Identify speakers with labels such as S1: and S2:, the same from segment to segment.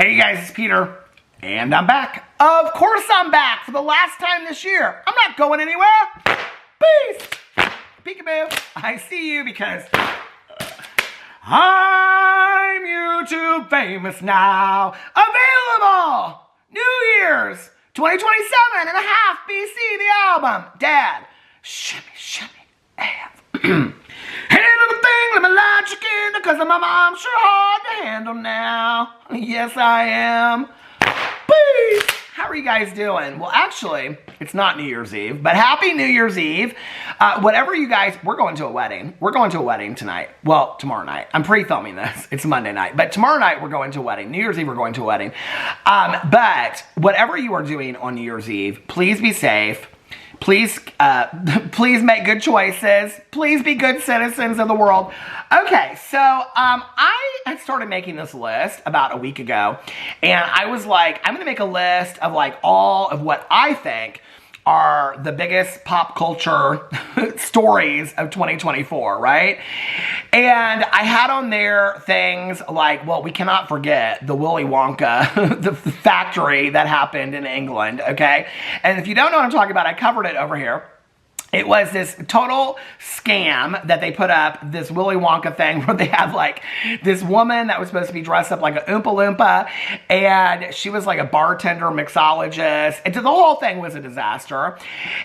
S1: Hey guys, it's Peter, and I'm back. Of course I'm back for the last time this year. I'm not going anywhere. Peace. Peekaboo. I see you because I'm YouTube famous now. Available New Year's 2027 and a half BC, the album. Dad, shimmy, shimmy, hey, little thing, let me light your candle, cause my mom's sure hard to handle now. Yes, I am. Peace. How are you guys doing? Well, actually, it's not New Year's Eve, but happy New Year's Eve. Whatever you guys, we're going to a wedding. We're going to a wedding tonight. Well, tomorrow night. I'm pre-filming this. It's Monday night. But tomorrow night, we're going to a wedding. New Year's Eve, we're going to a wedding. But whatever you are doing on New Year's Eve, please be safe. Please, please make good choices. Please be good citizens of the world. Okay, so I had started making this list about a week ago, and I was like, I'm going to make a list of like all of what I think are the biggest pop culture stories of 2024, right? And I had on there things like, well, we cannot forget the Willy Wonka, the factory that happened in England, okay? And if you don't know what I'm talking about, I covered it over here. It was this total scam that they put up, this Willy Wonka thing where they had like this woman that was supposed to be dressed up like a Oompa Loompa, and she was like a bartender mixologist, and the whole thing was a disaster.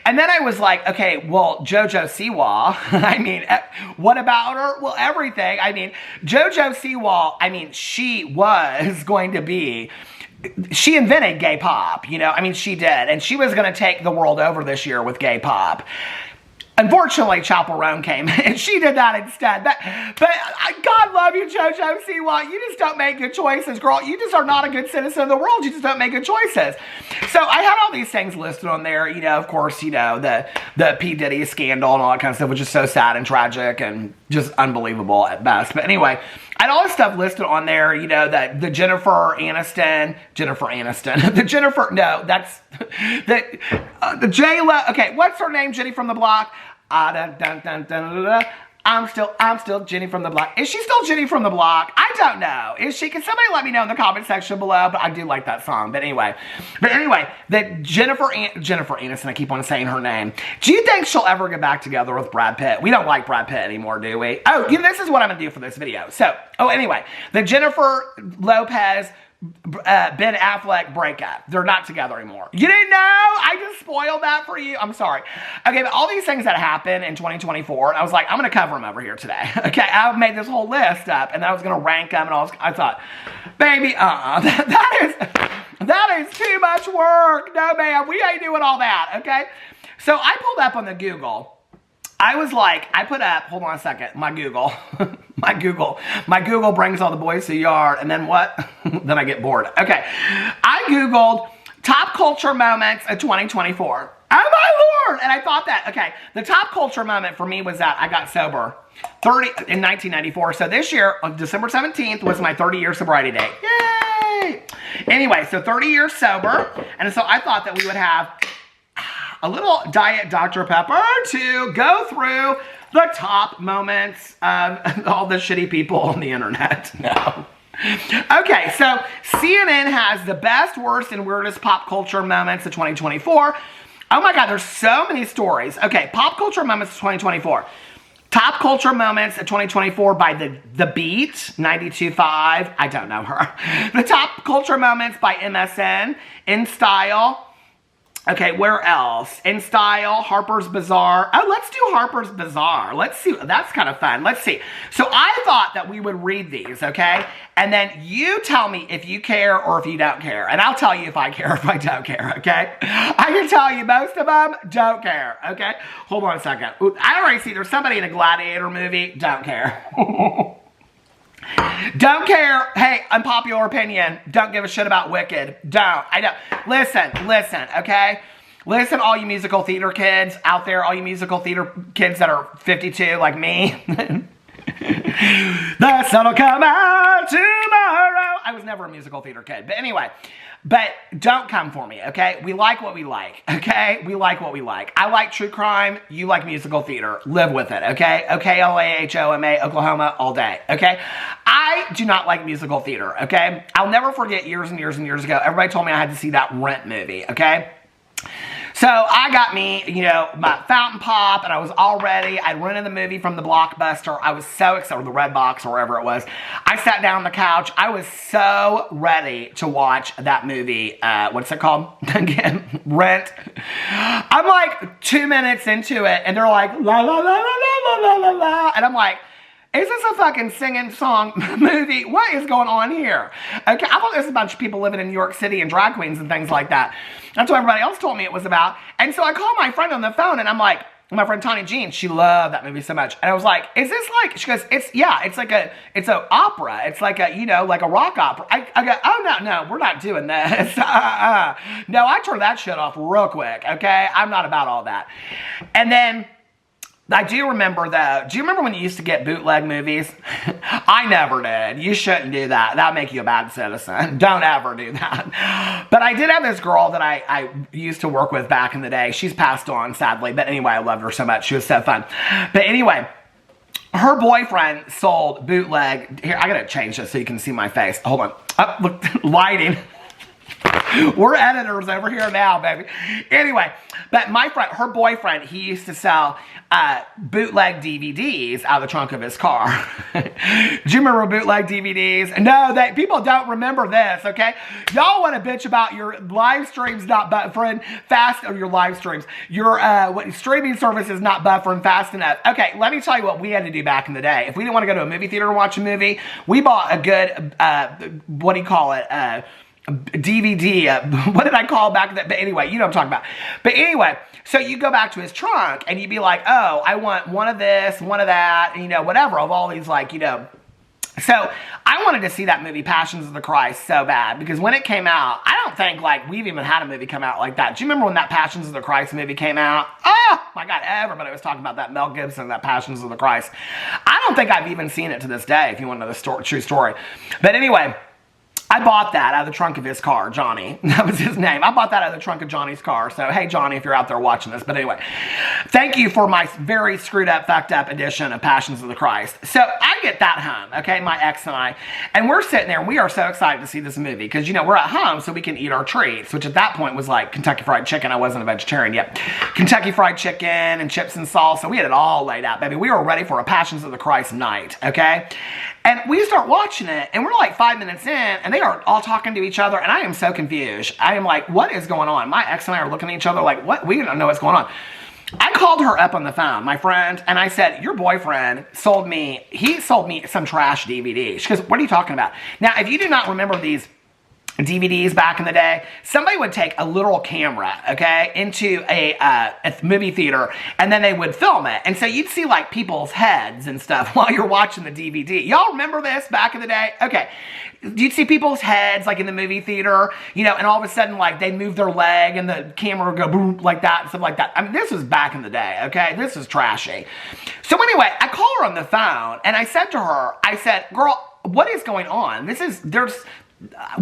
S1: And then I was like, okay, well, JoJo Siwa, I mean, what about her? Well, everything. I mean, JoJo Siwa, I mean, she was going to be... She invented gay pop, you know, I mean, she did. And she was going to take the world over this year with gay pop. Unfortunately, Chapel Roan came and she did that instead. But God love you, JoJo Siwa. You just don't make good choices, girl. You just are not a good citizen of the world. You just don't make good choices. So I had all these things listed on there. You know, of course, you know, the P. Diddy scandal and all that kind of stuff, which is so sad and tragic and just unbelievable at best. But anyway, I had all this stuff listed on there, you know, that the the J-Lo, okay, what's her name, Jenny from the Block? I'm still Jenny from the Block. Is she still Jenny from the Block? I don't know. Is she? Can somebody let me know in the comment section below? But I do like that song. But anyway, that Jennifer Aniston, I keep on saying her name. Do you think she'll ever get back together with Brad Pitt? We don't like Brad Pitt anymore, do we? Oh, you know, this is what I'm going to do for this video. So, anyway, the Jennifer Lopez Ben Affleck breakup. They're not together anymore. You didn't know? I just spoiled that for you. I'm sorry. Okay, but all these things that happened in 2024, and I was like, I'm going to cover them over here today. Okay, I made this whole list up, and I was going to rank them, and I thought, baby, that is too much work. No, man, we ain't doing all that, okay? So I pulled up on the Google. I was like, I put up, hold on a second, my Google. My Google brings all the boys to the yard, and then what? Then I get bored. Okay, I Googled top culture moments of 2024. Oh my Lord! And I thought that, okay, the top culture moment for me was that I got sober in 1994. So this year, on December 17th, was my 30-year sobriety day. Yay! Anyway, so 30 years sober, and so I thought that we would have a little Diet Dr. Pepper to go through the top moments of all the shitty people on the internet. No. Okay, so CNN has the best, worst, and weirdest pop culture moments of 2024. Oh my God, there's so many stories. Okay, pop culture moments of 2024. Top culture moments of 2024 by The Beat, 92.5. I don't know her. The top culture moments by MSN, In Style. Okay, where else? In Style, Harper's Bazaar. Oh, let's do Harper's Bazaar. Let's see. That's kind of fun. Let's see. So I thought that we would read these, okay? And then you tell me if you care or if you don't care. And I'll tell you if I care or if I don't care, okay? I can tell you most of them don't care, okay? Hold on a second. Ooh, I already see there's somebody in a Gladiator movie. Don't care. Don't care. Hey, unpopular opinion. Don't give a shit about Wicked. Don't. I don't. Listen, okay? Listen, all you musical theater kids out there, all you musical theater kids that are 52 like me. The sun will come out tomorrow. I was never a musical theater kid. But anyway, but don't come for me, okay? We like what we like, okay? We like what we like. I like true crime. You like musical theater. Live with it, okay? OKLAHOMA, Oklahoma, all day, okay? I do not like musical theater, okay? I'll never forget years and years and years ago, everybody told me I had to see that Rent movie, okay? So I got me, you know, my fountain pop, and I was all ready. I rented the movie from the Blockbuster. I was so excited, or the Red Box, or wherever it was. I sat down on the couch. I was so ready to watch that movie. What's it called? Again, Rent. I'm like 2 minutes into it, and they're like, la, la, la, la, la, la, la, la. And I'm like, is this a fucking singing song movie? What is going on here? Okay, I thought there was a bunch of people living in New York City and drag queens and things like that. That's what everybody else told me it was about. And so I called my friend on the phone, and I'm like, my friend Tawny Jean, she loved that movie so much. And I was like, is this like, she goes, it's an opera. It's like a, you know, like a rock opera. I go, oh, no, we're not doing this. No, I turned that shit off real quick, okay? I'm not about all that. And then, I do remember though, do you remember when you used to get bootleg movies? I never did. You shouldn't do that. That'll make you a bad citizen. Don't ever do that. But I did have this girl that I used to work with back in the day. She's passed on, sadly. But anyway, I loved her so much. She was so fun. But anyway, her boyfriend sold bootleg. Here, I gotta change this so you can see my face. Hold on. Oh, look, lighting. We're editors over here now, baby. Anyway, but my friend, her boyfriend, he used to sell bootleg DVDs out of the trunk of his car. Do you remember bootleg DVDs? No, people don't remember this, okay? Y'all want to bitch about your live streams not buffering fast, or your live streams. Your streaming service is not buffering fast enough. Okay, let me tell you what we had to do back in the day. If we didn't want to go to a movie theater and watch a movie, we bought a good, what do you call it? DVD, what did I call back then? But anyway, you know what I'm talking about. But anyway, so you go back to his trunk and you'd be like, oh, I want one of this, one of that, and, you know, whatever, of all these, like, you know. So I wanted to see that movie Passions of the Christ so bad, because when it came out, I don't think like we've even had a movie come out like that. Do you remember when that Passions of the Christ movie came out? Oh my God, everybody was talking about that Mel Gibson, that Passions of the Christ. I don't think I've even seen it to this day, if you want to know the true story. But anyway, I bought that out of the trunk of his car, Johnny. That was his name. I bought that out of the trunk of Johnny's car. So, hey, Johnny, if you're out there watching this. But anyway, thank you for my very screwed up, fucked up edition of Passions of the Christ. So, I get that home, okay, my ex and I. And we're sitting there, and we are so excited to see this movie. Because, you know, we're at home, so we can eat our treats. Which at that point was like Kentucky Fried Chicken. I wasn't a vegetarian yet. Kentucky Fried Chicken and chips and salsa. We had it all laid out, baby. We were ready for a Passions of the Christ night, okay? And we start watching it, and we're like 5 minutes in, and they are all talking to each other, and I am so confused. I am like, what is going on? My ex and I are looking at each other like, what? We don't know what's going on. I called her up on the phone, my friend, and I said, your boyfriend sold me some trash DVD. She goes, what are you talking about? Now, if you do not remember these DVDs back in the day, somebody would take a literal camera, okay, into a movie theater, and then they would film it. And so you'd see like people's heads and stuff while you're watching the DVD. Y'all remember this back in the day? Okay. You'd see people's heads like in the movie theater, you know, and all of a sudden like they move their leg and the camera would go boom like that and stuff like that. I mean, this was back in the day, okay? This is trashy. So anyway, I call her on the phone and I said to her, I said, girl, what is going on?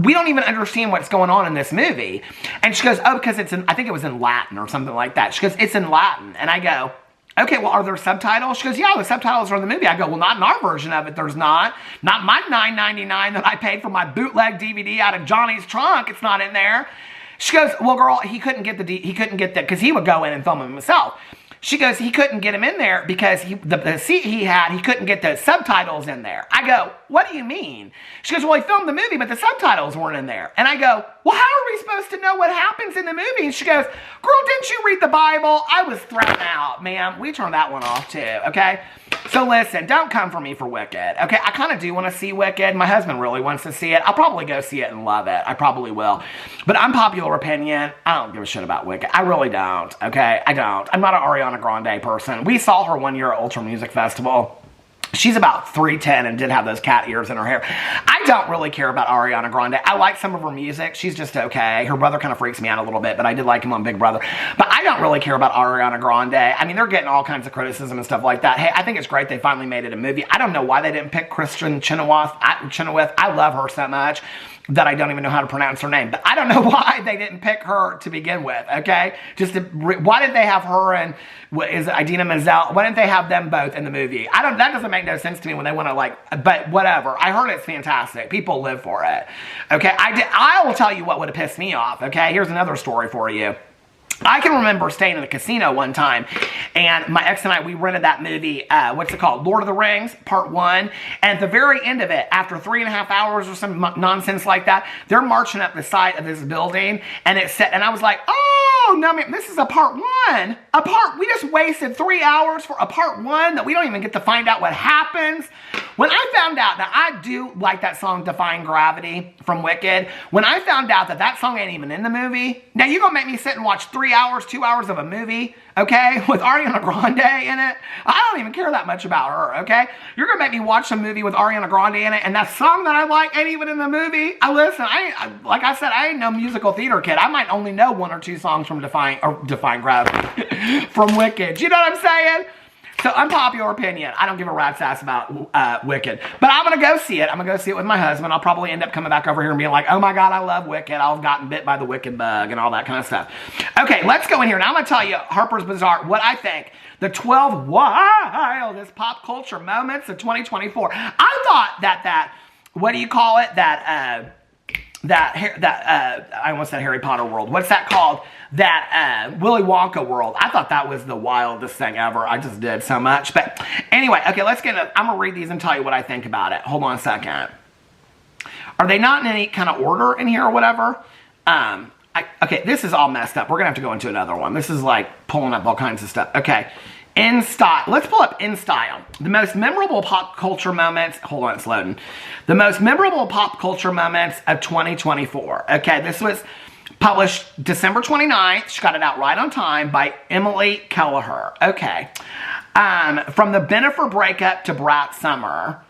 S1: We don't even understand what's going on in this movie. And she goes, oh, because I think it was in Latin or something like that. She goes, it's in Latin. And I go, okay, well, are there subtitles? She goes, yeah, the subtitles are in the movie. I go, well, not in our version of it, there's not. Not my $9.99 that I paid for my bootleg DVD out of Johnny's trunk. It's not in there. She goes, well, girl, he couldn't get because he would go in and film them himself. She goes, he couldn't get him in there because the seat he had, he couldn't get the subtitles in there. I go, what do you mean? She goes, well, he filmed the movie, but the subtitles weren't in there. And I go, well, how are we supposed to know what happens in the movie? And she goes, girl, didn't you read the Bible? I was thrown out, ma'am. We turned that one off too, okay? So listen, don't come for me for Wicked, okay? I kind of do want to see Wicked. My husband really wants to see it. I'll probably go see it and love it. I probably will. But unpopular opinion, I don't give a shit about Wicked. I really don't, okay? I don't. I'm not an Ariana Grande person. We saw her one year at Ultra Music Festival. She's about 3'10" and did have those cat ears in her hair. I don't really care about Ariana Grande. I like some of her music. She's just okay. Her brother kind of freaks me out a little bit, but I did like him on Big Brother. But I don't really care about Ariana Grande. I mean, they're getting all kinds of criticism and stuff like that. Hey, I think it's great they finally made it a movie. I don't know why they didn't pick Kristen Chenoweth. I love her so much that I don't even know how to pronounce her name. But I don't know why they didn't pick her to begin with, okay? Why did they have her and, is it Idina Menzel? Why didn't they have them both in the movie? That doesn't make no sense to me when they want to but whatever. I heard it's fantastic. People live for it, okay? I will tell you what would have pissed me off, okay? Here's another story for you. I can remember staying in the casino one time, and my ex and I, we rented that movie, what's it called? Lord of the Rings, Part 1. And at the very end of it, after 3.5 hours or some nonsense like that, they're marching up the side of this building, and it said, and I was like, oh, no, man, this is a Part 1. We just wasted 3 hours for a Part 1 that we don't even get to find out what happens. When I found out, now I do like that song Defying Gravity from Wicked. When I found out that song ain't even in the movie, now you're going to make me sit and watch 3 hours, 2 hours of a movie, okay, with Ariana Grande in it? I don't even care that much about her, okay? You're going to make me watch a movie with Ariana Grande in it, and that song that I like ain't even in the movie? Listen, like I said, I ain't no musical theater kid. I might only know 1 or 2 songs from Defying Gravity from Wicked. You know what I'm saying? So, unpopular opinion. I don't give a rat's ass about Wicked. But I'm going to go see it. I'm going to go see it with my husband. I'll probably end up coming back over here and being like, oh my God, I love Wicked. I've gotten bit by the Wicked bug and all that kind of stuff. Okay, let's go in here. Now, I'm going to tell you, Harper's Bazaar, what I think. The 12 wildest pop culture moments of 2024. I thought that what do you call it? I almost said Harry Potter world. What's that called? That Willy Wonka world. I thought that was the wildest thing ever. I just did so much. But anyway, okay, let's get into, I'm going to read these and tell you what I think about it. Hold on a second. Are they not in any kind of order in here or whatever? Okay, this is all messed up. We're going to have to go into another one. This is like pulling up all kinds of stuff. Okay. In style. Let's pull up in style. The most memorable pop culture moments. Hold on, it's loading. The most memorable pop culture moments of 2024. Okay, this was published December 29th. She got it out right on time by Emily Kelleher. Okay. From the Bennifer breakup to Brat Summer.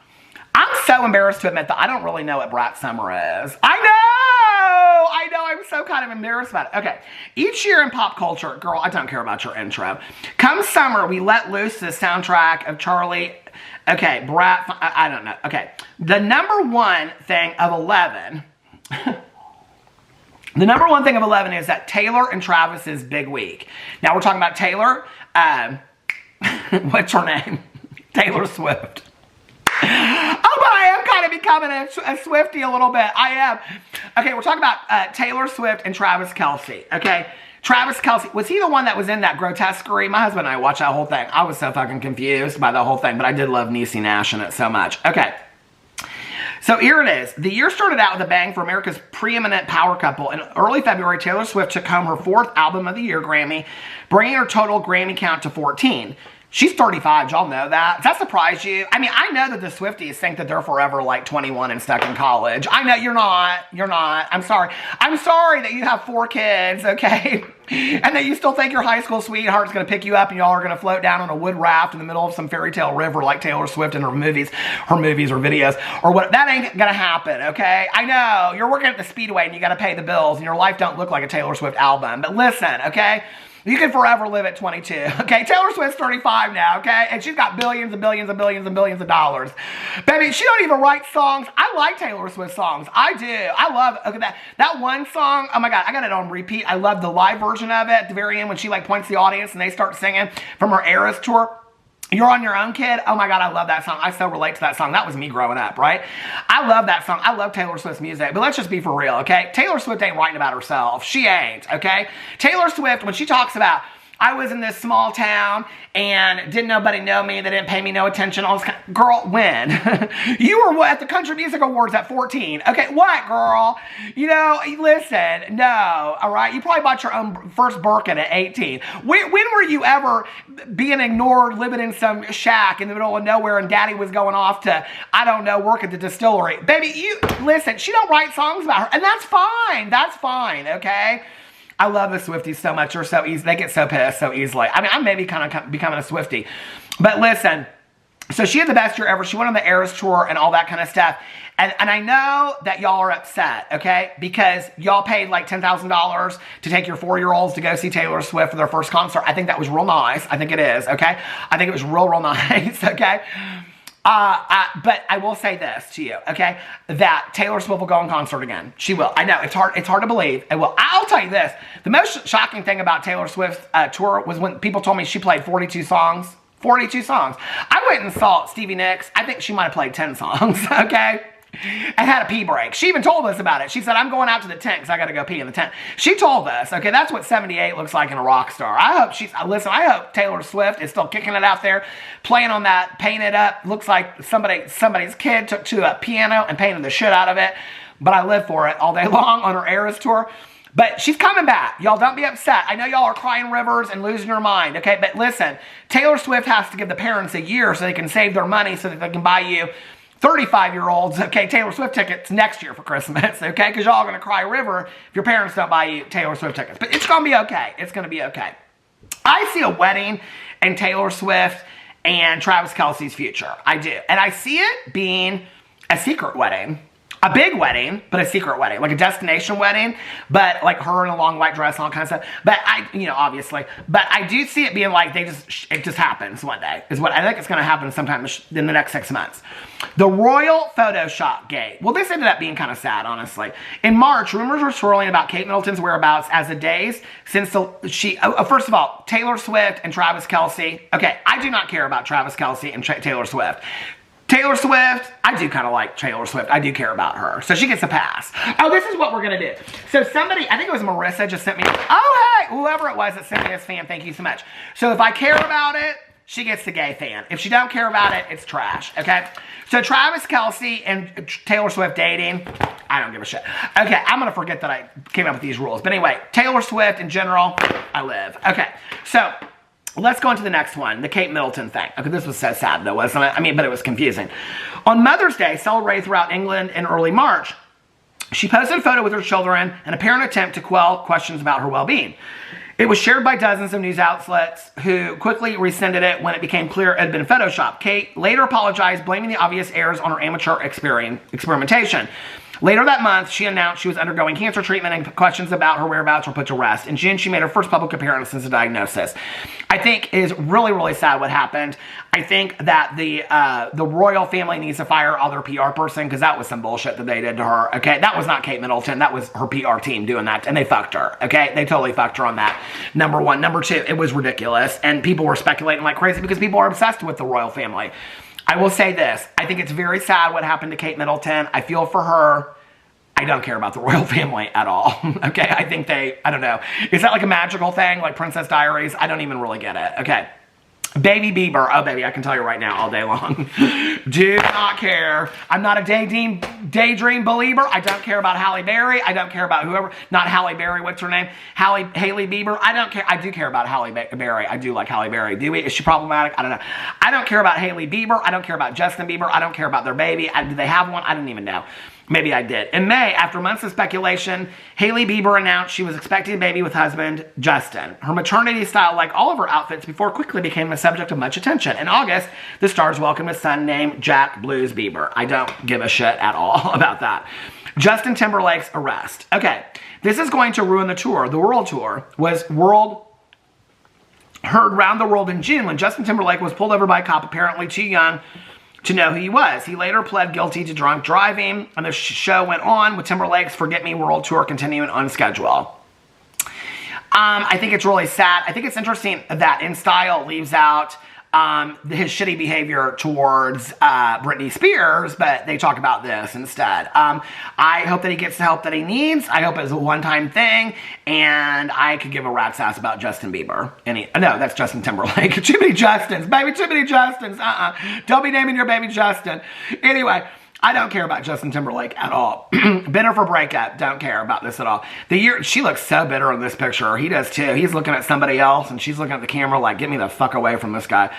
S1: I'm so embarrassed to admit that I don't really know what Brat Summer is. I know, I'm so kind of embarrassed about it. Okay, each year in pop culture, girl, I don't care about your intro. Come summer, we let loose the soundtrack of Charlie, okay, Brat, I don't know. Okay, the number one thing of 11, the number one thing of 11 is that Taylor and Travis's big week. Now we're talking about Taylor, what's her name? Taylor Swift. Oh, but I am kind of becoming a Swiftie a little bit. I am. Okay, we're talking about Taylor Swift and Travis Kelce. Okay, Travis Kelce, was he the one that was in that grotesquerie? My husband and I watched that whole thing. I was so fucking confused by the whole thing, but I did love Niecy Nash in it so much. Okay. So here it is. The year started out with a bang for America's preeminent power couple. In early February, Taylor Swift took home her 4th Album of the Year Grammy, bringing her total Grammy count to 14. She's 35, y'all know that. Does that surprise you? I mean, I know that the Swifties think that they're forever like 21 and stuck in college. I know you're not. You're not. I'm sorry. I'm sorry that you have 4 kids, okay? And that you still think your high school sweetheart's going to pick you up and y'all are going to float down on a wood raft in the middle of some fairy tale river like Taylor Swift in her movies or videos or what. That ain't going to happen, okay? I know. You're working at the Speedway and you got to pay the bills and your life don't look like a Taylor Swift album. But listen, okay? You can forever live at 22, okay? Taylor Swift's 35 now, okay? And she's got billions and billions and billions and billions of dollars. Baby, she don't even write songs. I like Taylor Swift songs. I do. I love, okay, that one song, oh my God, I got it on repeat. I love the live version of it at the very end when she like points to the audience and they start singing from her Eras tour. You're on Your Own, Kid. Oh my God, I love that song. I so relate to that song. That was me growing up, right? I love that song. I love Taylor Swift's music, but let's just be for real, okay? Taylor Swift ain't writing about herself. She ain't, okay? Taylor Swift, when she talks about, I was in this small town and didn't nobody know me. They didn't pay me no attention. All this kind of, girl, when? You were at the Country Music Awards at 14. Okay, what, girl? You know, listen, no, all right? You probably bought your own first Birkin at 18. When were you ever being ignored, living in some shack in the middle of nowhere and daddy was going off to, I don't know, work at the distillery? Baby, listen, she don't write songs about her, and that's fine. That's fine, okay? I love the Swifties so much. They're so easy. They get so pissed so easily. I mean, I'm maybe kind of becoming a Swiftie. But listen, So she had the best year ever. She went on the Eras Tour and all that kind of stuff. And I know that y'all are upset, okay? Because y'all paid like $10,000 to take your 4-year-olds to go see Taylor Swift for their first concert. I think that was real nice. I think it is, okay? I think it was real nice, okay? But I will say this to you, okay? That Taylor Swift will go in concert again. She will. I know, it's hard to believe. It will. I'll tell you this. The most shocking thing about Taylor Swift's tour was when people told me she played 42 songs. 42 songs. I went and saw Stevie Nicks. I think she might have played 10 songs, okay? And had a pee break. She even told us about it. She said, I'm going out to the tent because I got to go pee in the tent. She told us, okay, that's what 78 looks like in a rock star. I hope Taylor Swift is still kicking it out there, playing on that, painted up. Looks like somebody's kid took to a piano and painted the shit out of it. But I live for it all day long on her Eras Tour. But she's coming back. Y'all don't be upset. I know y'all are crying rivers and losing your mind, okay? But listen, Taylor Swift has to give the parents a year so they can save their money so that they can buy you 35-year-olds, okay, Taylor Swift tickets next year for Christmas, okay? Because y'all are going to cry a river if your parents don't buy you Taylor Swift tickets. But it's going to be okay. It's going to be okay. I see a wedding in Taylor Swift and Travis Kelce's future. I do. And I see it being a secret wedding. A big wedding, but a secret wedding. Like a destination wedding, but like her in a long white dress and all kinds of stuff. But obviously. But I do see it being like it just happens one day. Is what I think it's going to happen sometime in the next 6 months. The Royal Photoshop Gate. Well, this ended up being kind of sad, honestly. In March, rumors were swirling about Kate Middleton's whereabouts as the days since first of all, Taylor Swift and Travis Kelce. Okay, I do not care about Travis Kelce and Taylor Swift. Taylor Swift, I do kind of like Taylor Swift. I do care about her. So she gets a pass. Oh, this is what we're going to do. So somebody, I think it was Marissa, just sent me, oh, hey, whoever it was that sent me this fan, thank you so much. So if I care about it, she gets the gay fan. If she don't care about it, it's trash, okay? So Travis Kelce and Taylor Swift dating, I don't give a shit. Okay, I'm going to forget that I came up with these rules. But anyway, Taylor Swift in general, I live. Okay, so let's go on to the next one, the Kate Middleton thing. Okay, this was so sad though, wasn't it? I mean, but it was confusing. On Mother's Day, celebrated throughout England in early March, she posted a photo with her children, an apparent attempt to quell questions about her well-being. It was shared by dozens of news outlets who quickly rescinded it when it became clear it had been photoshopped. Kate later apologized, blaming the obvious errors on her amateur experimentation. Later that month, she announced she was undergoing cancer treatment and questions about her whereabouts were put to rest. In June, she made her first public appearance since the diagnosis. I think it is really, really sad what happened. I think that the royal family needs to fire all their PR person because that was some bullshit that they did to her, okay? That was not Kate Middleton. That was her PR team doing that, and they fucked her, okay? They totally fucked her on that, number one. Number two, it was ridiculous, and people were speculating like crazy because people are obsessed with the royal family. I will say this. I think it's very sad what happened to Kate Middleton. I feel for her. I don't care about the royal family at all. Okay, I think I don't know. Is that like a magical thing, like Princess Diaries? I don't even really get it. Okay. Baby Bieber. Oh, baby, I can tell you right now all day long. Do not care. I'm not a daydream believer. I don't care about Halle Berry. I don't care about whoever. Not Halle Berry. What's her name? Hailey Bieber. I don't care. I do care about Halle Berry. I do like Halle Berry. Do we? Is she problematic? I don't know. I don't care about Hailey Bieber. I don't care about Justin Bieber. I don't care about their baby. Do they have one? I didn't even know. Maybe I did. In May, after months of speculation, Hailey Bieber announced she was expecting a baby with husband Justin. Her maternity style, like all of her outfits before, quickly became the subject of much attention. In August, the stars welcomed a son named Jack Blues Bieber. I don't give a shit at all about that. Justin Timberlake's arrest. Okay, this is going to ruin the tour. The world tour was heard round the world in June when Justin Timberlake was pulled over by a cop, apparently too young to know who he was. He later pled guilty to drunk driving, and the show went on with Timberlake's Forget Me World Tour continuing on schedule. I think it's really sad. I think it's interesting that In Style leaves out his shitty behavior towards Britney Spears, but they talk about this instead. I hope that he gets the help that he needs. I hope it's a one-time thing, and I could give a rat's ass about Justin Bieber. No, that's Justin Timberlake. Too many Justins, baby, too many Justins. Don't be naming your baby Justin. Anyway, I don't care about Justin Timberlake at all. Bitter for breakup. Don't care about this at all. She looks so bitter in this picture. He does too. He's looking at somebody else, and she's looking at the camera like, get me the fuck away from this guy.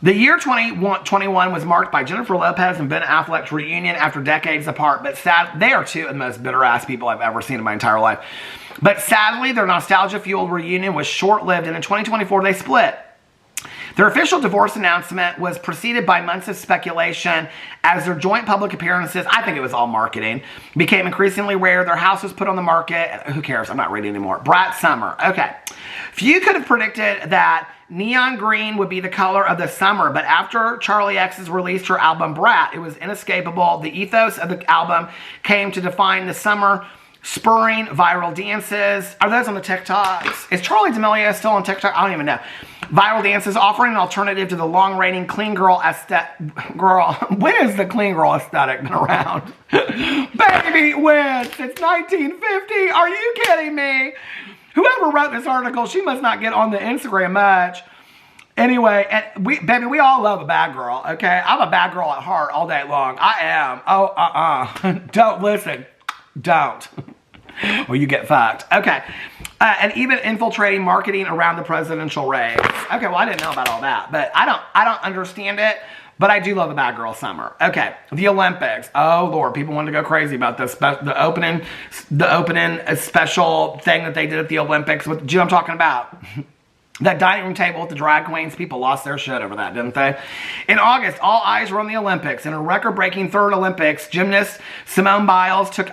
S1: The year 2021 was marked by Jennifer Lopez and Ben Affleck's reunion after decades apart, but they are two of the most bitter-ass people I've ever seen in my entire life. But sadly, their nostalgia-fueled reunion was short-lived, and in 2024, they split. Their official divorce announcement was preceded by months of speculation as their joint public appearances, I think it was all marketing, became increasingly rare. Their house was put on the market. Who cares? I'm not reading anymore. Brat Summer. Okay. Few could have predicted that neon green would be the color of the summer, but after Charlie X's released her album Brat, it was inescapable. The ethos of the album came to define the summer, spurring viral dances. Are those on the TikToks? Is Charlie D'Amelio still on TikTok? I don't even know. Viral dances, offering an alternative to the long-reigning clean girl aesthetic. Girl, when has the clean girl aesthetic been around? Baby, when? Since 1950? Are you kidding me? Whoever wrote this article, she must not get on the Instagram much. Anyway, and baby, we all love a bad girl, okay? I'm a bad girl at heart all day long. I am. Oh, Don't listen. Don't. Or you get fucked. Okay. And even infiltrating marketing around the presidential race. Okay, well, I didn't know about all that, but I don't understand it, but I do love a bad girl summer. Okay, the Olympics. Oh, Lord, people wanted to go crazy about this. The opening special thing that they did at the Olympics. Do you know what I'm talking about? That dining room table with the drag queens, people lost their shit over that, didn't they? In August, all eyes were on the Olympics. In a record-breaking third Olympics, gymnast Simone Biles took...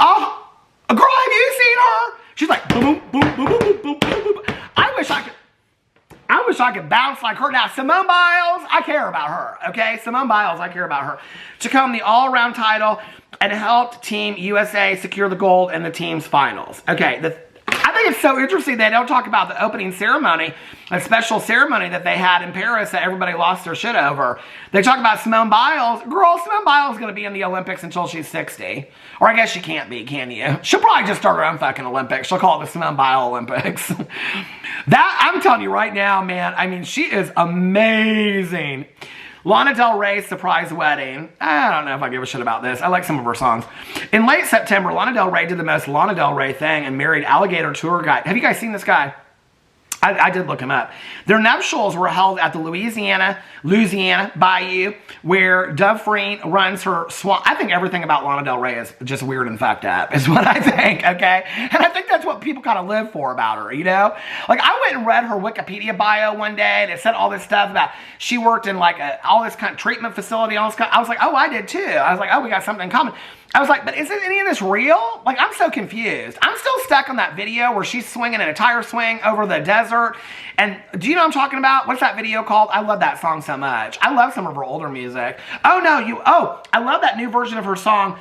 S1: Oh, girl, have you seen her? She's like, boom, boom, boom, boom, boom, boom, boom, boom. I wish I could bounce like her. Now, Simone Biles, I care about her, okay? Simone Biles, I care about her. Took home the all-around title and helped Team USA secure the gold in the team's finals. Okay, I think it's so interesting they don't talk about the opening ceremony, a special ceremony that they had in Paris that everybody lost their shit over. They talk about Simone Biles. Girl, Simone Biles is going to be in the Olympics until she's 60. Or I guess she can't be, can you? She'll probably just start her own fucking Olympics. She'll call it the Simone Biles Olympics. I'm telling you right now, man, I mean, she is amazing. Lana Del Rey's surprise wedding. I don't know if I give a shit about this. I like some of her songs. In late September, Lana Del Rey did the most Lana Del Rey thing and married alligator tour guide. Have you guys seen this guy? I did look him up. Their nuptials were held at the Louisiana Bayou, where Dove Freen runs her swamp. I think everything about Lana Del Rey is just weird and fucked up, is what I think, okay? And I think that's what people kind of live for about her, you know? Like, I went and read her Wikipedia bio one day, and it said all this stuff about she worked in, like, all this kind of treatment facility, all this kind of, I was like, oh, I did too. I was like, oh, we got something in common. I was like, but isn't any of this real? Like, I'm so confused. I'm still stuck on that video where she's swinging in a tire swing over the desert. And do you know what I'm talking about? What's that video called? I love that song so much. I love some of her older music. Oh, no, I love that new version of her song,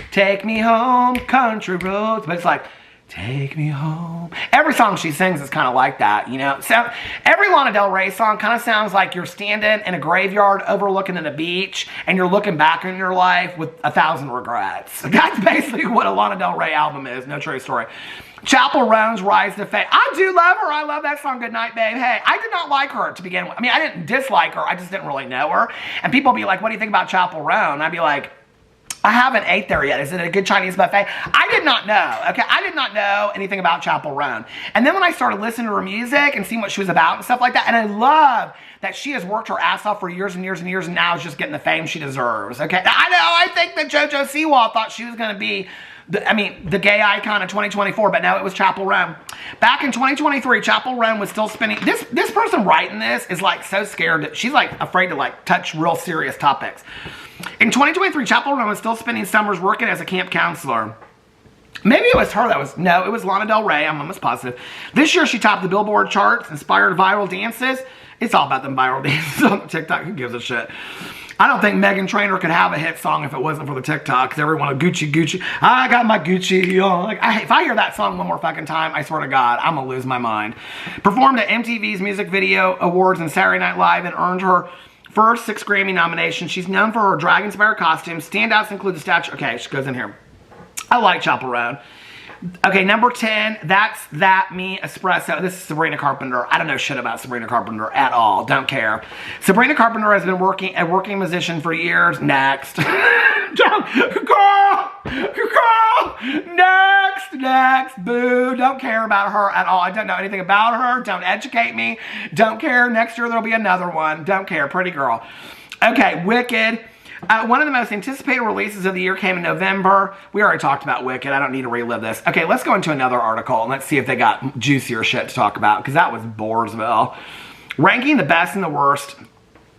S1: Take Me Home, Country Roads. But it's like, take me home. Every song she sings is kind of like that, you know? So every Lana Del Rey song kind of sounds like you're standing in a graveyard overlooking a beach and you're looking back on your life with 1,000 regrets. That's basically what a Lana Del Rey album is. No true story. Chappell Roan's Rise to Fame. I do love her. I love that song, Good Night, Babe. Hey, I did not like her to begin with. I mean, I didn't dislike her. I just didn't really know her. And people be like, what do you think about Chappell Roan? I'd be like, I haven't ate there yet. Is it a good Chinese buffet? I did not know, okay? I did not know anything about Chappell Roan. And then when I started listening to her music and seeing what she was about and stuff like that, and I love that she has worked her ass off for years and years and years and now is just getting the fame she deserves, okay? I know, I think that JoJo Siwa thought she was going to be the gay icon of 2024, but no, it was Chappell Roan. Back in 2023, Chappell Roan was still spinning. This person writing this is like so scared that she's like afraid to like touch real serious topics. In 2023, Chappell Roan was still spending summers working as a camp counselor. Maybe it was her that was, no, it was Lana Del Rey, I'm almost positive. This year, she topped the Billboard charts, inspired viral dances. It's all about them viral dances on TikTok. Who gives a shit? I don't think Meghan Trainor could have a hit song if it wasn't for the TikToks. Everyone, Gucci, Gucci. I got my Gucci on. Like, if I hear that song one more fucking time, I swear to God, I'm going to lose my mind. Performed at MTV's Music Video Awards and Saturday Night Live and earned her first 6 Grammy nominations. She's known for her drag-inspired costumes. Standouts include the statue. Okay, she goes in here. I like Chappell Roan. Okay, number 10, That's That Me Espresso. This is Sabrina Carpenter. I don't know shit about Sabrina Carpenter at all. Don't care. Sabrina Carpenter has been a working musician for years. Next. Girl! Next. Boo. Don't care about her at all. I don't know anything about her. Don't educate me. Don't care. Next year there'll be another one. Don't care. Pretty girl. Okay, Wicked. One of the most anticipated releases of the year came in November. We already talked about Wicked. I don't need to relive this. Okay, let's go into another article and let's see if they got juicier shit to talk about because that was Boresville. Ranking the best and the worst.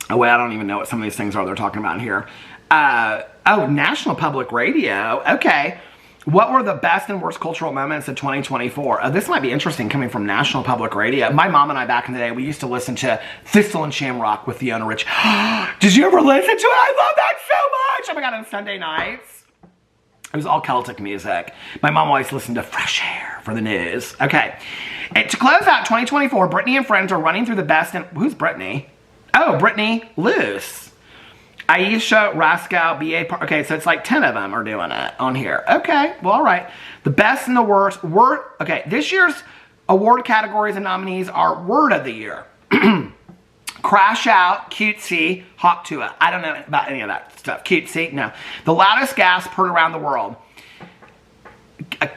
S1: Oh, wait, I don't even know what some of these things are they're talking about in here. Oh, National Public Radio. Okay. What were the best and worst cultural moments of 2024? This might be interesting coming from National Public Radio. My mom and I back in the day, we used to listen to Thistle and Shamrock with Fiona Rich. Did you ever listen to it? I love that so much. Oh my God, on Sunday nights. It was all Celtic music. My mom always listened to Fresh Air for the news. Okay. And to close out 2024, Brittany and friends are running through the best and... Who's Brittany? Oh, Brittany Luce. Aisha, Raskow, B.A. Okay, so it's like 10 of them are doing it on here. Okay, well, all right. The best and the worst. Okay, this year's award categories and nominees are Word of the Year. Crash Out, Cutesy, Hawk Tua. I don't know about any of that stuff. Cutesy, no. The Loudest Gasp Heard Around the World.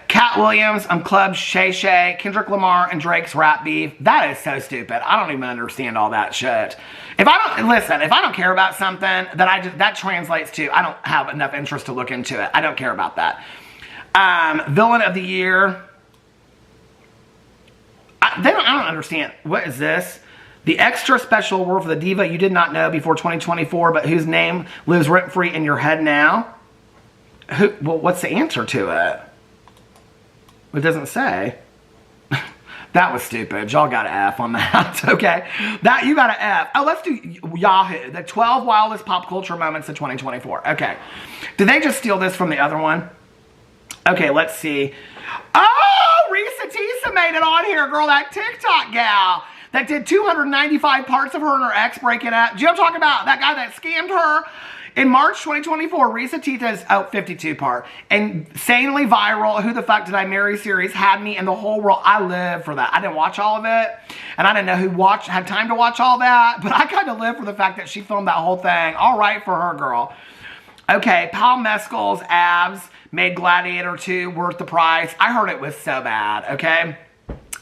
S1: Cat Williams, Club Shay Shay, Kendrick Lamar, and Drake's Rap Beef. That is so stupid. I don't even understand all that shit. If I don't care about something, then that translates to I don't have enough interest to look into it. I don't care about that. Villain of the Year. I don't understand. What is this? The extra special award for the diva you did not know before 2024, but whose name lives rent-free in your head now. Well, what's the answer to it? It doesn't say. That was stupid. Y'all got an F on that. Okay. You got an F. Oh, let's do Yahoo. The 12 wildest pop culture moments of 2024. Okay. Did they just steal this from the other one? Okay, let's see. Oh, Risa Tisa made it on here, girl. That TikTok gal that did 295 parts of her and her ex breaking up. Do you know what I'm talking about? That guy that scammed her? In March 2024, Risa Tita's 52 part. Insanely viral, Who the Fuck Did I Marry series had me in the whole world. I live for that. I didn't watch all of it, and I didn't know who had time to watch all that, but I kind of live for the fact that she filmed that whole thing. All right for her, girl. Okay, Paul Mescal's abs made Gladiator 2 worth the price. I heard it was so bad, okay?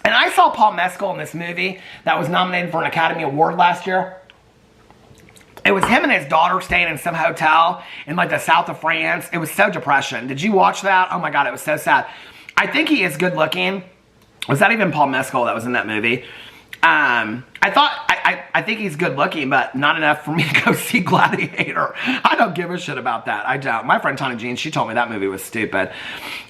S1: And I saw Paul Mescal in this movie that was nominated for an Academy Award last year. It was him and his daughter staying in some hotel in like the south of France. It was so depression. Did you watch that? Oh my God, it was so sad. I think he is good looking. Was that even Paul Mescal that was in that movie? I think he's good looking, but not enough for me to go see Gladiator. I don't give a shit about that. I don't. My friend Tana Jean, she told me that movie was stupid.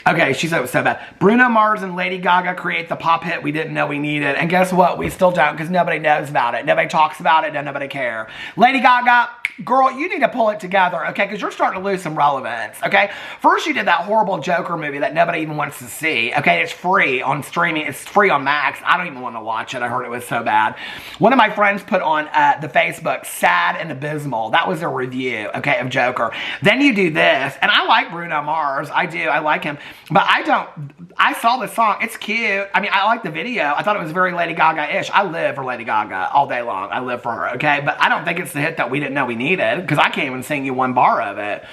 S1: Okay, she said it was so bad. Bruno Mars and Lady Gaga create the pop hit we didn't know we needed. And guess what? We still don't, because nobody knows about it. Nobody talks about it, and nobody care. Lady Gaga, girl, you need to pull it together, okay? Because you're starting to lose some relevance, okay? First, you did that horrible Joker movie that nobody even wants to see, okay? It's free on streaming. It's free on Max. I don't even want to watch it. I heard it was so bad. One of my friends put on the Facebook, Sad and Abysmal. That was a review, okay, of Joker. Then you do this, and I like Bruno Mars. I do. I like him. But I saw the song. It's cute. I mean, I like the video. I thought it was very Lady Gaga-ish. I live for Lady Gaga all day long. I live for her, okay? But I don't think it's the hit that we didn't know we needed, because I can't even sing you one bar of it.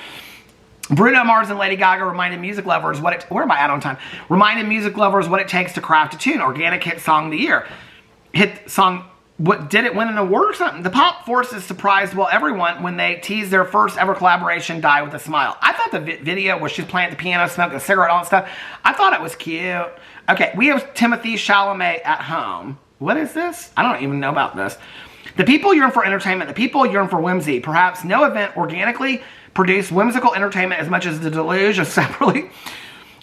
S1: Bruno Mars and Lady Gaga reminded music lovers where am I at on time? Reminded music lovers what it takes to craft a tune. Organic hit song of the year. Hit song, what did it win an award or something? The pop forces surprised everyone when they teased their first ever collaboration, Die With a Smile. I thought the video where she's playing the piano, smoking a cigarette, all that stuff, I thought it was cute. Okay, we have Timothée Chalamet at home. What is this? I don't even know about this. The people yearn for entertainment. The people yearn for whimsy. Perhaps no event organically produced whimsical entertainment as much as the deluge of separately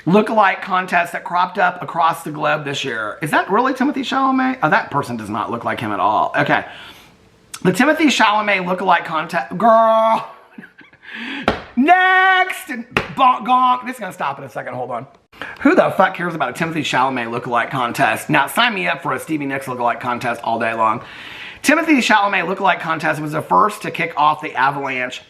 S1: look-alike contests that cropped up across the globe this year. Is that really Timothée Chalamet? Oh, that person does not look like him at all. Okay. The Timothée Chalamet look-alike contest. Girl. Next. Bonk, gonk. This is going to stop in a second. Hold on. Who the fuck cares about a Timothée Chalamet look-alike contest? Now, sign me up for a Stevie Nicks look-alike contest all day long. Timothée Chalamet look-alike contest was the first to kick off the avalanche.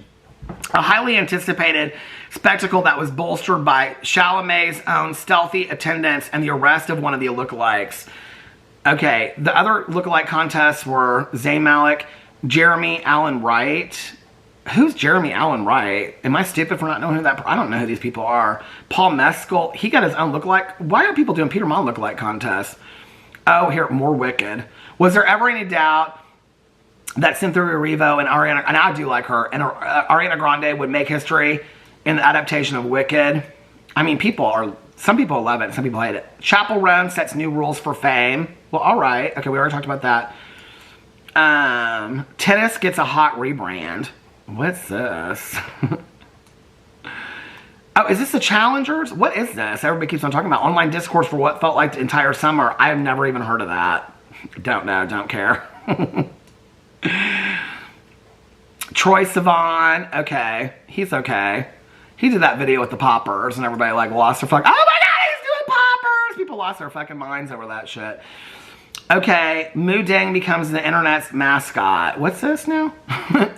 S1: A highly anticipated spectacle that was bolstered by Chalamet's own stealthy attendance and the arrest of one of the lookalikes. Okay, the other lookalike contests were Zayn Malik, Jeremy Allen Wright. Who's Jeremy Allen Wright? Am I stupid for not knowing who that? I don't know who these people are. Paul Mescal, he got his own lookalike. Why are people doing Peter Monn lookalike contests? Oh, here, more Wicked. Was there ever any doubt that Cynthia Erivo and Ariana, and I do like her, and Ariana Grande would make history in the adaptation of Wicked? I mean, some people love it, some people hate it. Chappell Roan sets new rules for fame. Well, all right. Okay, we already talked about that. Tennis gets a hot rebrand. What's this? Oh, is this the Challengers? What is this? Everybody keeps on talking about online discourse for what felt like the entire summer. I've never even heard of that. Don't know, don't care. Troye Sivan, okay. He's okay. He did that video with the poppers and everybody like lost their fucking, oh my god, he's doing poppers! People lost their fucking minds over that shit. Okay, Moo Dang becomes the internet's mascot. What's this now?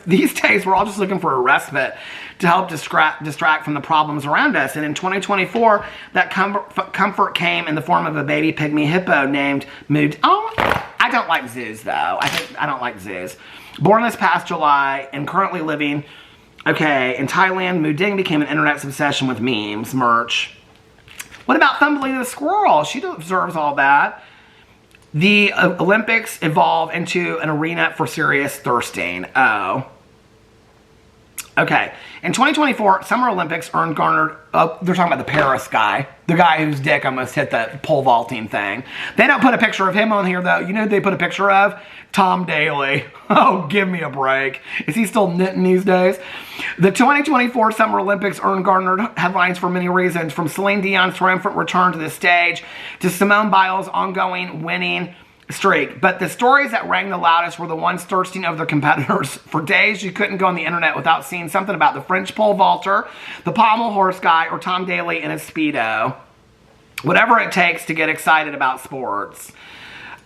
S1: These days, we're all just looking for a respite to help distract from the problems around us. And in 2024, that comfort came in the form of a baby pygmy hippo named Moo. Oh, I don't like zoos, though. I don't like zoos. Born this past July and currently living, okay, in Thailand, Moo Dang became an internet's obsession with memes, merch. What about Thumbly the squirrel? She deserves all that. The Olympics evolve into an arena for serious thirsting. Oh. Okay. In 2024, Summer Olympics garnered, oh, they're talking about the Paris guy. The guy whose dick almost hit the pole vaulting thing. They don't put a picture of him on here, though. You know who they put a picture of? Tom Daley. Oh, give me a break. Is he still knitting these days? The 2024 Summer Olympics garnered headlines for many reasons, from Celine Dion's triumphant return to the stage to Simone Biles' ongoing winning streak. But the stories that rang the loudest were the ones thirsting over their competitors. For days, you couldn't go on the internet without seeing something about the French pole vaulter, the pommel horse guy, or Tom Daley in his Speedo. Whatever it takes to get excited about sports.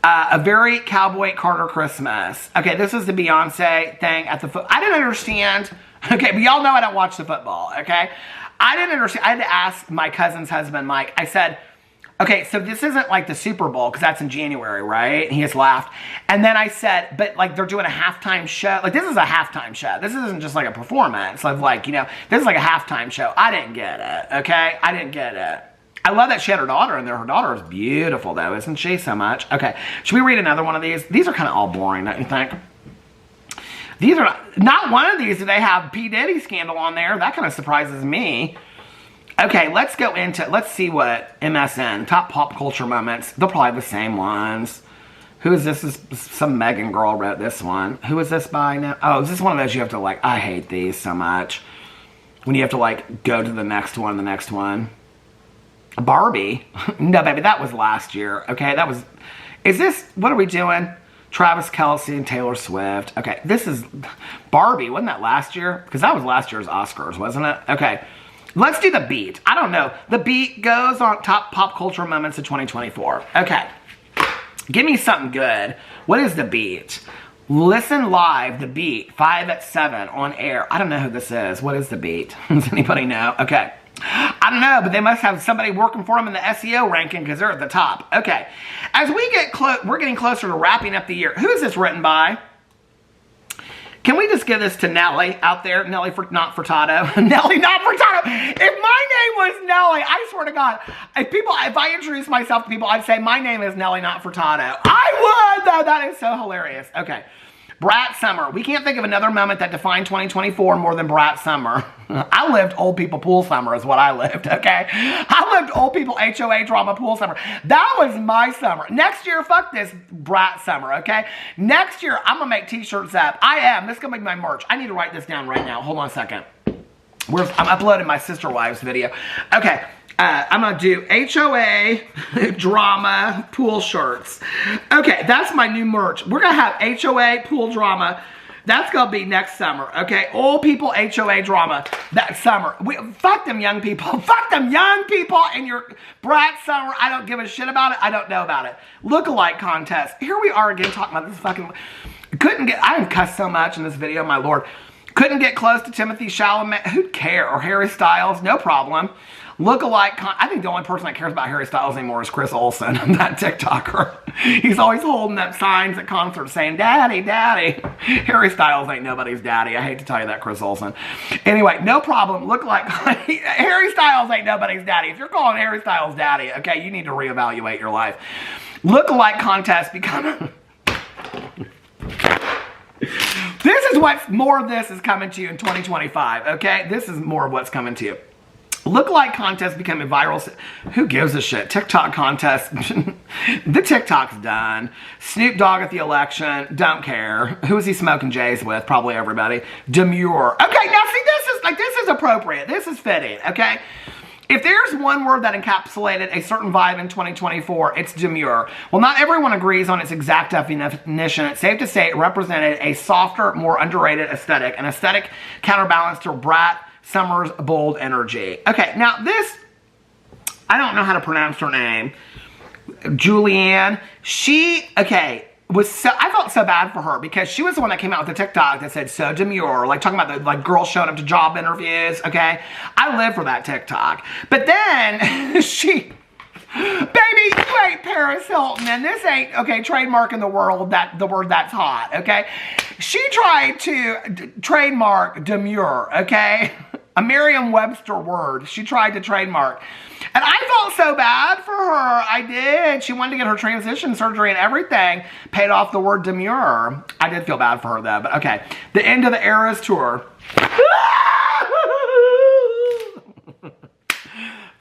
S1: A very Cowboy Carter Christmas. Okay, this is the Beyonce thing at the I didn't understand. Okay, but y'all know I don't watch the football, okay? I didn't understand. I had to ask my cousin's husband, Mike. I said, okay, so this isn't like the Super Bowl, because that's in January, right? And he just laughed. And then I said, but like they're doing a halftime show. Like this is a halftime show. This isn't just like a performance of like, you know, this is like a halftime show. I didn't get it, okay? I didn't get it. I love that she had her daughter in there. Her daughter is beautiful, though, isn't she, so much? Okay, should we read another one of these? These are kind of all boring, don't you think? These are not one of these do they have P. Diddy scandal on there. That kind of surprises me. Okay, let's go into, let's see what MSN, top pop culture moments. They'll probably have the same ones. Who is this? This is some Megan girl wrote this one. Who is this by now? Oh, is this one of those you have to like, I hate these so much. When you have to like go to the next one, the next one. Barbie? No, baby, that was last year. Okay, that was, is this, what are we doing? Travis Kelce and Taylor Swift. Okay, this is Barbie. Wasn't that last year? Because that was last year's Oscars, wasn't it? Okay, let's do the beat. I don't know. The beat goes on top pop culture moments of 2024. Okay, give me something good. What is the beat? Listen live, the beat, 5 at 7 on air. I don't know who this is. What is the beat? Does anybody know? Okay. I don't know, but they must have somebody working for them in the SEO ranking because they're at the top. Okay. As we get we're getting closer to wrapping up the year. Who is this written by? Can we just give this to Nelly out there? Nelly not Furtado. Nelly not Furtado. If my name was Nelly, I swear to God, if I introduce myself to people, I'd say my name is Nelly not Furtado. I would, though. That is so hilarious. Okay. Brat Summer. We can't think of another moment that defined 2024 more than Brat Summer. I lived old people pool summer is what I lived, okay? I lived old people HOA drama pool summer. That was my summer. Next year, fuck this Brat Summer, okay? Next year, I'm going to make t-shirts up. I am. This is going to be my merch. I need to write this down right now. Hold on a second. I'm uploading my sister wives video. Okay. I'm going to do HOA drama pool shirts. Okay, that's my new merch. We're going to have HOA pool drama. That's going to be next summer, okay? Old people HOA drama that summer. Fuck them young people. Fuck them young people and your Brat Summer. I don't give a shit about it. I don't know about it. Lookalike contest. Here we are again talking about this fucking... I didn't cuss so much in this video, my lord. Couldn't get close to Timothy Chalamet. Who'd care? Or Harry Styles. No problem. Lookalike, I think the only person that cares about Harry Styles anymore is Chris Olsen, that TikToker. He's always holding up signs at concerts saying, Daddy, Daddy. Harry Styles ain't nobody's daddy. I hate to tell you that, Chris Olsen. Anyway, no problem. Lookalike, Harry Styles ain't nobody's daddy. If you're calling Harry Styles daddy, okay, you need to reevaluate your life. Lookalike contest become... This is what more of this is coming to you in 2025, okay? This is more of what's coming to you. Look-alike contest becoming viral. Who gives a shit? TikTok contest. The TikTok's done. Snoop Dogg at the election. Don't care. Who is he smoking J's with? Probably everybody. Demure. Okay, now see, this is appropriate. This is fitting, okay? If there's one word that encapsulated a certain vibe in 2024, it's demure. Well, not everyone agrees on its exact definition. It's safe to say it represented a softer, more underrated aesthetic, an aesthetic counterbalance to Brat Summer's bold energy. Okay, now this, I don't know how to pronounce her name. Julianne, I felt so bad for her because she was the one that came out with the TikTok that said so demure, like talking about the like girls showing up to job interviews, okay? I live for that TikTok. But then baby, you ain't Paris Hilton, and this ain't, okay, trademark in the world, the word that's hot, okay? She tried to trademark demure, okay? A Merriam-Webster word. She tried to trademark. And I felt so bad for her. I did. She wanted to get her transition surgery and everything. Paid off the word demure. I did feel bad for her though, but okay. The end of the Eras tour.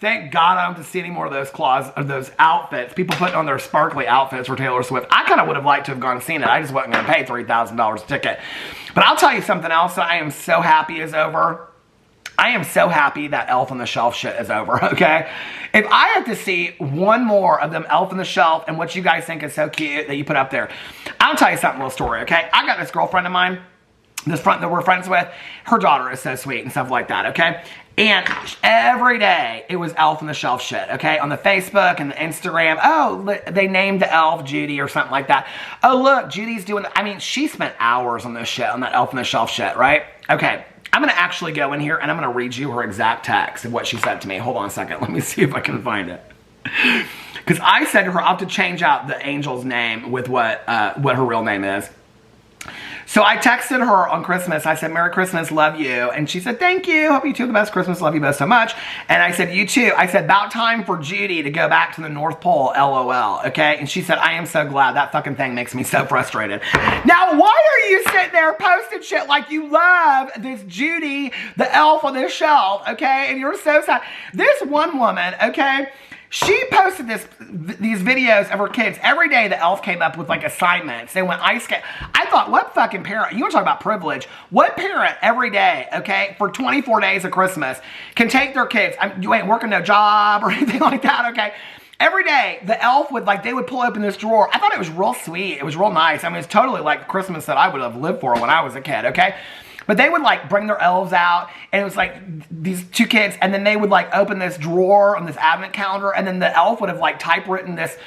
S1: Thank God I don't have to see any more of those outfits. People putting on their sparkly outfits for Taylor Swift. I kind of would have liked to have gone and seen it. I just wasn't going to pay $3,000 a ticket. But I'll tell you something else that I am so happy is over. I am so happy that Elf on the Shelf shit is over, okay? If I have to see one more of them Elf on the Shelf and what you guys think is so cute that you put up there, I'll tell you something, little story, okay? I got this girlfriend of mine, that we're friends with. Her daughter is so sweet and stuff like that, okay? And every day it was Elf on the Shelf shit, okay? On the Facebook and the Instagram. Oh, they named the elf Judy or something like that. Oh, look, Judy's doing, I mean, she spent hours on this shit, on that Elf on the Shelf shit, right? Okay. I'm going to actually go in here and I'm going to read you her exact text of what she said to me. Hold on a second. Let me see if I can find it. Because I said to her, I'll have to change out the angel's name with what her real name is. So I texted her on Christmas. I said, Merry Christmas, love you. And she said, thank you. Hope you two have the best Christmas. Love you both so much. And I said, you too. I said, about time for Judy to go back to the North Pole, LOL. Okay? And she said, I am so glad. That fucking thing makes me so frustrated. Now, why are you sitting there posting shit like you love this Judy, the elf on this shelf, okay? And you're so sad. This one woman, okay? She posted these videos of her kids. Every day the elf came up with like assignments. They went ice skate. I thought, what fucking parent, you want to talk about privilege, what parent every day, okay, for 24 days of Christmas can take their kids, you ain't working no job or anything like that, okay? Every day, the elf would, like, they would pull open this drawer. I thought it was real sweet. It was real nice. I mean, it's totally like Christmas that I would have lived for when I was a kid, okay? But they would like bring their elves out and it was like these two kids and then they would like open this drawer on this advent calendar and then the elf would have like typewritten this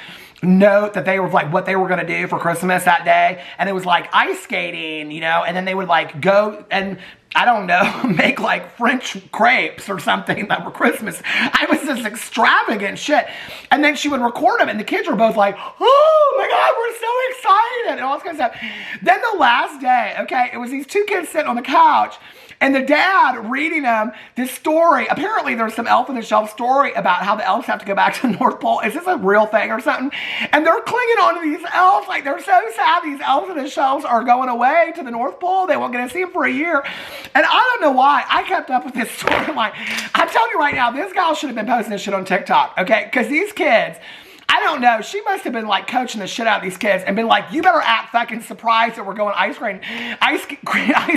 S1: note that they were like what they were going to do for Christmas that day. And it was like ice skating, you know, and then they would like go and I don't know, make like French crepes or something that were Christmas. I was this extravagant shit. And then she would record them and the kids were both like, oh my God, we're so excited and all this kind of stuff. Then the last day, okay, it was these two kids sitting on the couch and the dad reading them this story. Apparently there's some Elf on the Shelf story about how the elves have to go back to the North Pole. Is this a real thing or something? And they're clinging on to these elves like they're so sad these Elves on the Shelves are going away to the North Pole. They won't get to see them for a year. And I don't know why I kept up with this storyline. I'm telling you right now, this gal should have been posting this shit on TikTok, okay? Because these kids, I don't know, she must have been like coaching the shit out of these kids and been like, you better act fucking surprised that we're going ice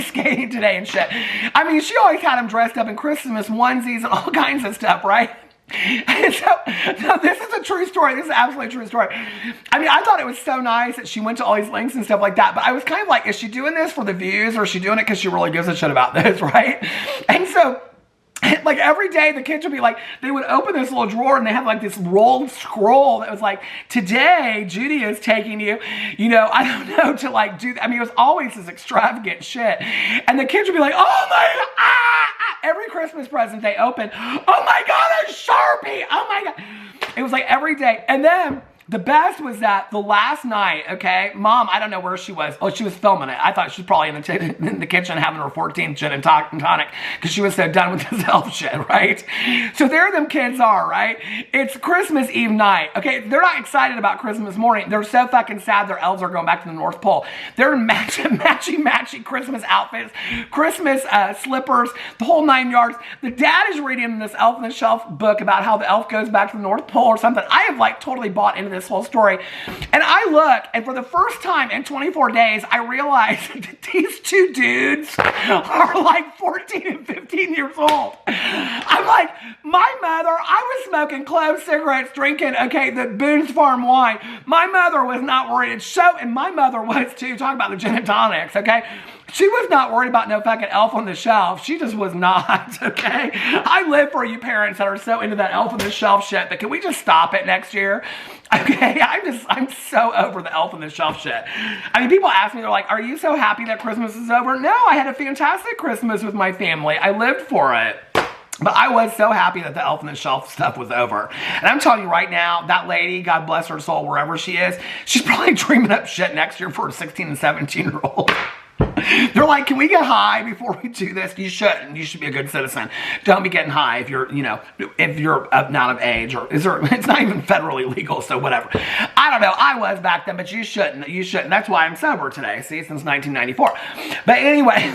S1: skating today and shit. I mean, she always had them dressed up in Christmas onesies and all kinds of stuff, right? And so, no, this is a true story. This is an absolutely true story. I mean, I thought it was so nice that she went to all these links and stuff like that, but I was kind of like, is she doing this for the views or is she doing it because she really gives a shit about this, right? And so, like every day the kids would be like, they would open this little drawer and they had like this rolled scroll that was like, today Judy is taking you, you know, I don't know, to like do, I mean, it was always this extravagant shit. And the kids would be like, oh my God, every Christmas present they open, oh my God, a Sharpie, oh my God. It was like every day. And then The best was that the last night, okay, Mom, I don't know where she was. Oh, she was filming it. I thought she was probably in the kitchen having her 14th gin and tonic because she was so done with this elf shit, right? So there them kids are, right? It's Christmas Eve night, okay? They're not excited about Christmas morning. They're so fucking sad their elves are going back to the North Pole. They're in matchy Christmas outfits, Christmas slippers, the whole 9 yards. The dad is reading this Elf on the Shelf book about how the elf goes back to the North Pole or something. I have like totally bought into this whole story. And I look, and for the first time in 24 days, I realized that these two dudes are like 14 and 15 years old. I'm like, my mother, I was smoking clove cigarettes, drinking, okay, the Boone's Farm wine. My mother was not worried. And my mother was too, talking about the gin and tonics, okay? She was not worried about no fucking Elf on the Shelf. She just was not, okay? I live for you parents that are so into that Elf on the Shelf shit, but can we just stop it next year? Okay, I'm so over the Elf on the Shelf shit. I mean, people ask me, they're like, are you so happy that Christmas is over? No, I had a fantastic Christmas with my family. I lived for it. But I was so happy that the Elf on the Shelf stuff was over. And I'm telling you right now, that lady, God bless her soul, wherever she is, she's probably dreaming up shit next year for a 16 and 17-year-old. They're like, can we get high before we do this? You shouldn't. You should be a good citizen. Don't be getting high if you're, if you're not of age, or it's not even federally legal, so whatever. I don't know. I was back then, but you shouldn't. You shouldn't. That's why I'm sober today, see, since 1994. But anyway,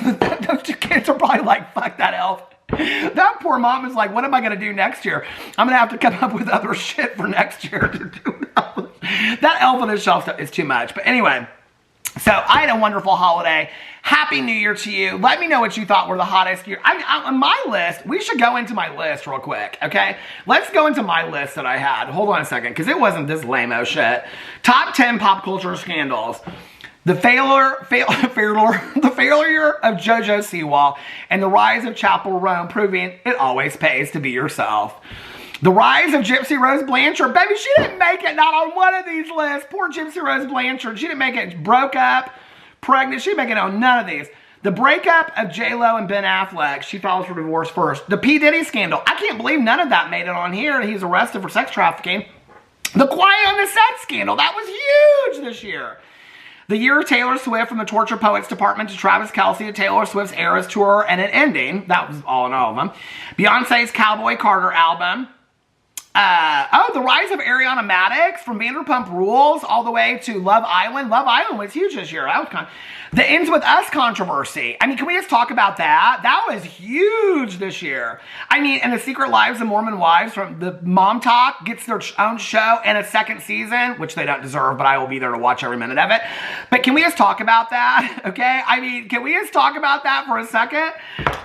S1: those two kids are probably like, fuck that elf. That poor mom is like, what am I going to do next year? I'm going to have to come up with other shit for next year to do. That Elf on the Shelf stuff is too much. But anyway, so I had a wonderful holiday. Happy New Year to you. Let me know what you thought were the hottest year. On my list, we should go into my list real quick, okay? Let's go into my list that I had. Hold on a second, because it wasn't this lame-o shit. Top 10 pop culture scandals. The failure of JoJo Siwa and the rise of Chapel Roan, proving it always pays to be yourself. The rise of Gypsy Rose Blanchard. Baby, she didn't make it not on one of these lists. Poor Gypsy Rose Blanchard. She didn't make it. Broke up, pregnant. She didn't make it on none of these. The breakup of J-Lo and Ben Affleck. She files for divorce first. The P. Diddy scandal. I can't believe none of that made it on here. He's arrested for sex trafficking. The Quiet on the Set scandal. That was huge this year. The year of Taylor Swift from the Torture Poets Department to Travis Kelce to Taylor Swift's Eras Tour and an ending. That was all in all of them. Beyonce's Cowboy Carter album. The rise of Ariana Madix from Vanderpump Rules all the way to Love Island. Love Island was huge this year. That was the Ends With Us controversy. I mean, can we just talk about that? That was huge this year. I mean, and The Secret Lives of Mormon Wives from the Mom Talk gets their own show and a second season, which they don't deserve, but I will be there to watch every minute of it. But can we just talk about that? Okay? I mean, can we just talk about that for a second?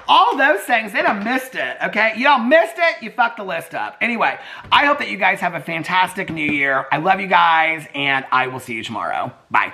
S1: All those things, they done missed it, okay? You all missed it, you fucked the list up. Anyway, I hope that you guys have a fantastic new year. I love you guys, and I will see you tomorrow. Bye.